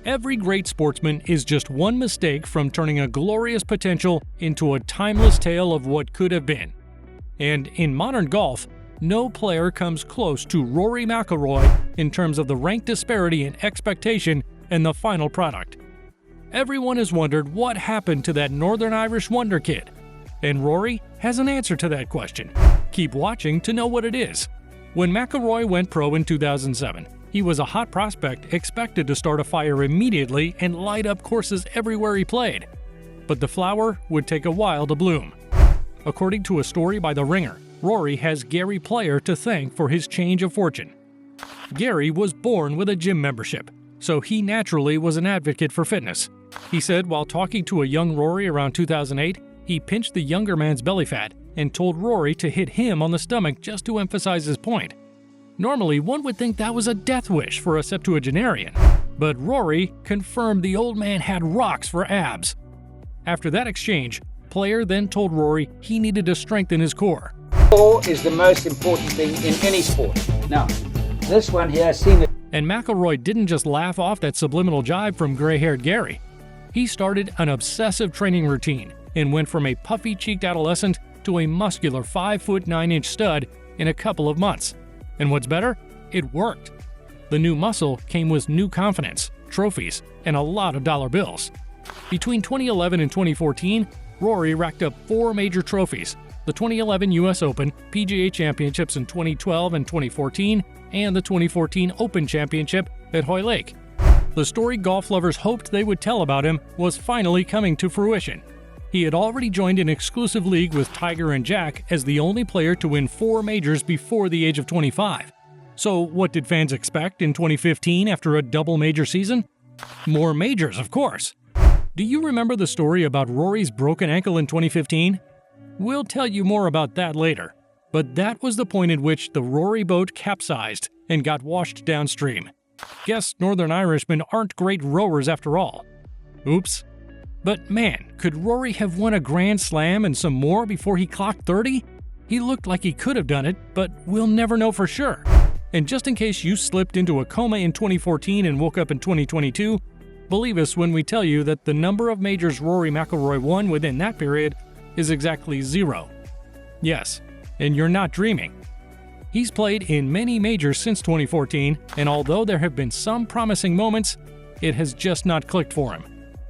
Every great sportsman is just one mistake from turning a glorious potential into a timeless tale of what could have been. And in modern golf, no player comes close to Rory McIlroy in terms of the rank disparity in expectation and the final product. Everyone has wondered what happened to that Northern Irish wonderkid, and Rory has an answer to that question. Keep watching to know what it is. When McIlroy went pro in 2007, he was a hot prospect expected to start a fire immediately and light up courses everywhere he played. But the flower would take a while to bloom. According to a story by The Ringer, Rory has Gary Player to thank for his change of fortune. Gary was born with a gym membership, so he naturally was an advocate for fitness. He said while talking to a young Rory around 2008, he pinched the younger man's belly fat and told Rory to hit him on the stomach just to emphasize his point. Normally, one would think that was a death wish for a septuagenarian, but Rory confirmed the old man had rocks for abs. After that exchange, Player then told Rory he needed to strengthen his core. Core is the most important thing in any sport. Now, this one here, I've seen it. And McIlroy didn't just laugh off that subliminal jibe from gray-haired Gary. He started an obsessive training routine and went from a puffy-cheeked adolescent to a muscular 5'9" stud in a couple of months. And what's better? It worked. The new muscle came with new confidence, trophies, and a lot of dollar bills. Between 2011 and 2014, Rory racked up 4 major trophies: the 2011 US Open, PGA Championships in 2012 and 2014, and the 2014 Open Championship at Hoylake. The story golf lovers hoped they would tell about him was finally coming to fruition. He had already joined an exclusive league with Tiger and Jack as the only player to win 4 majors before the age of 25. So what did fans expect in 2015 after a double major season? More majors, of course. Do you remember the story about Rory's broken ankle in 2015? We'll tell you more about that later. But that was the point at which the Rory boat capsized and got washed downstream. Guess Northern Irishmen aren't great rowers after all. Oops. But man, could Rory have won a Grand Slam and some more before he clocked 30? He looked like he could have done it, but we'll never know for sure. And just in case you slipped into a coma in 2014 and woke up in 2022, believe us when we tell you that the number of majors Rory McIlroy won within that period is exactly 0. Yes, and you're not dreaming. He's played in many majors since 2014, and although there have been some promising moments, it has just not clicked for him.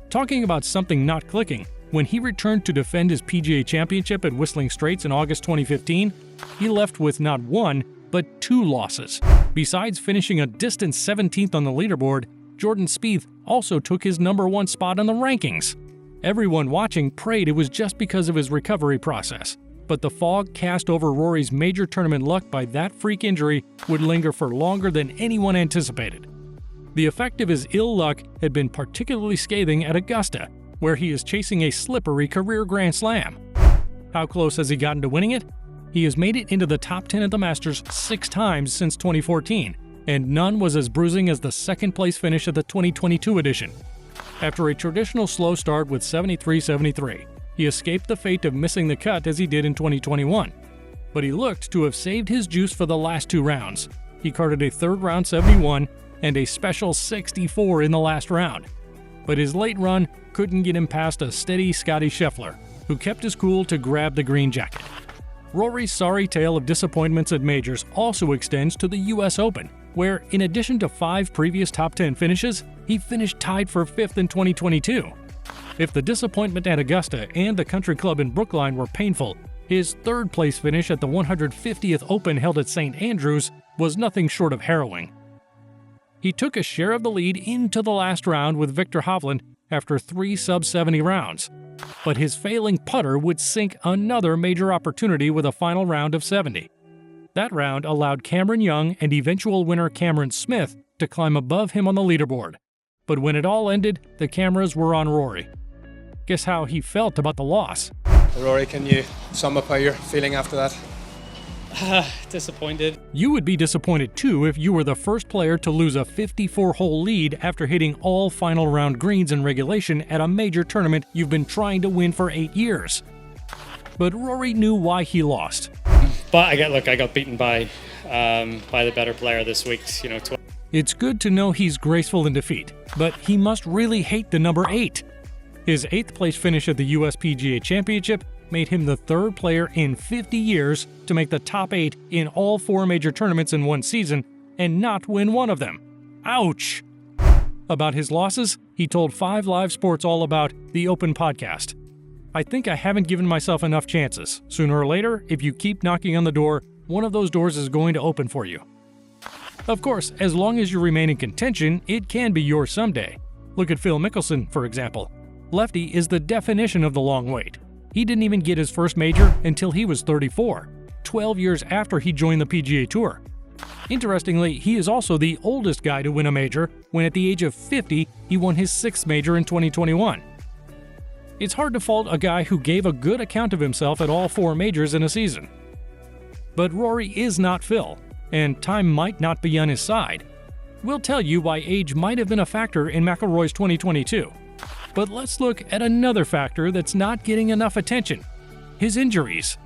Talking about something not clicking, when he returned to defend his PGA Championship at Whistling Straits in August 2015, he left with not 1, but 2 losses. Besides finishing a distant 17th on the leaderboard, Jordan Spieth also took his number 1 spot on the rankings. Everyone watching prayed it was just because of his recovery process, but the fog cast over Rory's major tournament luck by that freak injury would linger for longer than anyone anticipated. The effect of his ill luck had been particularly scathing at Augusta, where he is chasing a slippery career Grand Slam. How close has he gotten to winning it? He has made it into the top 10 at the Masters 6 times since 2014, and none was as bruising as the second-place finish of the 2022 edition. After a traditional slow start with 73-73, he escaped the fate of missing the cut as he did in 2021. But he looked to have saved his juice for the last 2 rounds. He carded a third-round 71 and a special 64 in the last round. But his late run couldn't get him past a steady Scotty Scheffler, who kept his cool to grab the green jacket. Rory's sorry tale of disappointments at majors also extends to the US Open, where, in addition to 5 previous top 10 finishes, he finished tied for 5th in 2022. If the disappointment at Augusta and the Country Club in Brookline were painful, his third-place finish at the 150th Open held at St. Andrews was nothing short of harrowing. He took a share of the lead into the last round with Victor Hovland after 3 sub-70 rounds, but his failing putter would sink another major opportunity with a final round of 70. That round allowed Cameron Young and eventual winner Cameron Smith to climb above him on the leaderboard. But when it all ended, the cameras were on Rory. Guess how he felt about the loss? Rory, can you sum up how you're feeling after that? Disappointed. You would be disappointed too if you were the first player to lose a 54-hole lead after hitting all final round greens in regulation at a major tournament you've been trying to win for 8 years. But Rory knew why he lost. But I got beaten by the better player this week. It's good to know he's graceful in defeat, but he must really hate the number 8. His 8th place finish at the US PGA Championship made him the 3rd player in 50 years to make the top 8 in all 4 major tournaments in one season and not win one of them. Ouch! About his losses, he told 5 Live Sports All About the Open podcast. "I think I haven't given myself enough chances. Sooner or later, if you keep knocking on the door, one of those doors is going to open for you." Of course, as long as you remain in contention, it can be yours someday. Look at Phil Mickelson, for example. Lefty is the definition of the long wait. He didn't even get his first major until he was 34, 12 years after he joined the PGA Tour. Interestingly, he is also the oldest guy to win a major when at the age of 50, he won his 6th major in 2021. It's hard to fault a guy who gave a good account of himself at all 4 majors in a season. But Rory is not Phil, and time might not be on his side. We'll tell you why age might have been a factor in McIlroy's 2022. But let's look at another factor that's not getting enough attention: his injuries.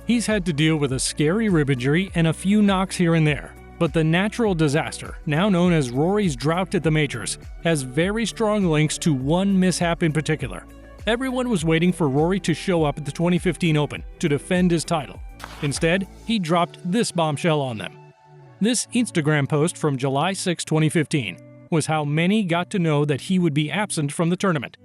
He's had to deal with a scary rib injury and a few knocks here and there, but the natural disaster, now known as Rory's drought at the majors, has very strong links to one mishap in particular. Everyone was waiting for Rory to show up at the 2015 Open to defend his title. Instead, he dropped this bombshell on them. This Instagram post from July 6, 2015, was how many got to know that he would be absent from the tournament.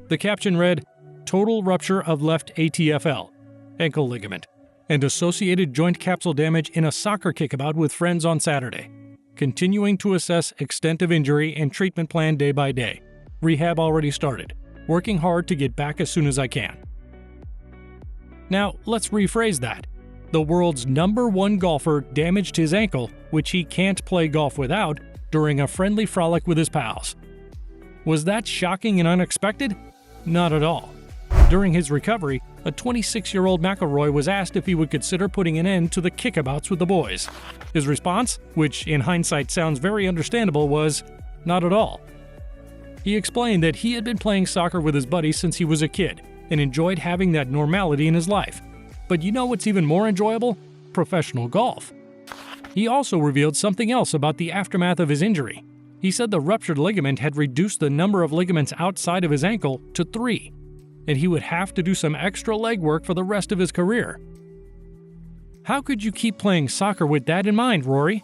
The caption read, "Total rupture of left ATFL, ankle ligament, and associated joint capsule damage in a soccer kickabout with friends on Saturday. Continuing to assess extent of injury and treatment plan day by day. Rehab already started. Working hard to get back as soon as I can." Now, let's rephrase that. The world's #1 golfer damaged his ankle, which he can't play golf without, during a friendly frolic with his pals. Was that shocking and unexpected? Not at all. During his recovery, a 26-year-old McIlroy was asked if he would consider putting an end to the kickabouts with the boys. His response, which in hindsight sounds very understandable, was, "Not at all." He explained that he had been playing soccer with his buddies since he was a kid and enjoyed having that normality in his life. But you know what's even more enjoyable? Professional golf. He also revealed something else about the aftermath of his injury. He said the ruptured ligament had reduced the number of ligaments outside of his ankle to 3, and he would have to do some extra leg work for the rest of his career. How could you keep playing soccer with that in mind, Rory?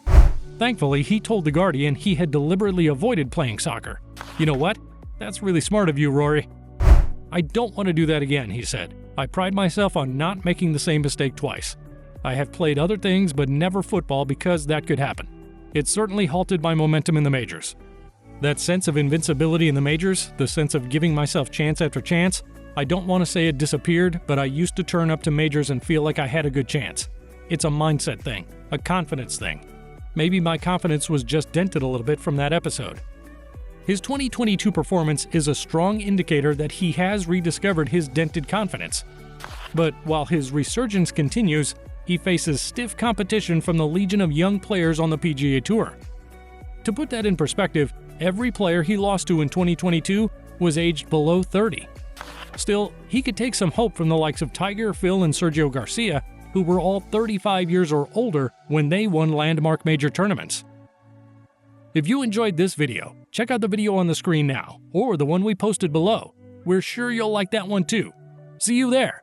Thankfully, he told The Guardian he had deliberately avoided playing soccer. "You know what? That's really smart of you, Rory. I don't want to do that again," he said. "I pride myself on not making the same mistake twice. I have played other things but never football because that could happen. It certainly halted my momentum in the majors." That sense of invincibility in the majors, the sense of giving myself chance after chance, I don't want to say it disappeared, but I used to turn up to majors and feel like I had a good chance. It's a mindset thing, a confidence thing. Maybe my confidence was just dented a little bit from that episode. His 2022 performance is a strong indicator that he has rediscovered his dented confidence. But while his resurgence continues, he faces stiff competition from the legion of young players on the PGA Tour. To put that in perspective, every player he lost to in 2022 was aged below 30. Still, he could take some hope from the likes of Tiger, Phil, and Sergio Garcia, who were all 35 years or older when they won landmark major tournaments. If you enjoyed this video, check out the video on the screen now, or the one we posted below. We're sure you'll like that one too. See you there!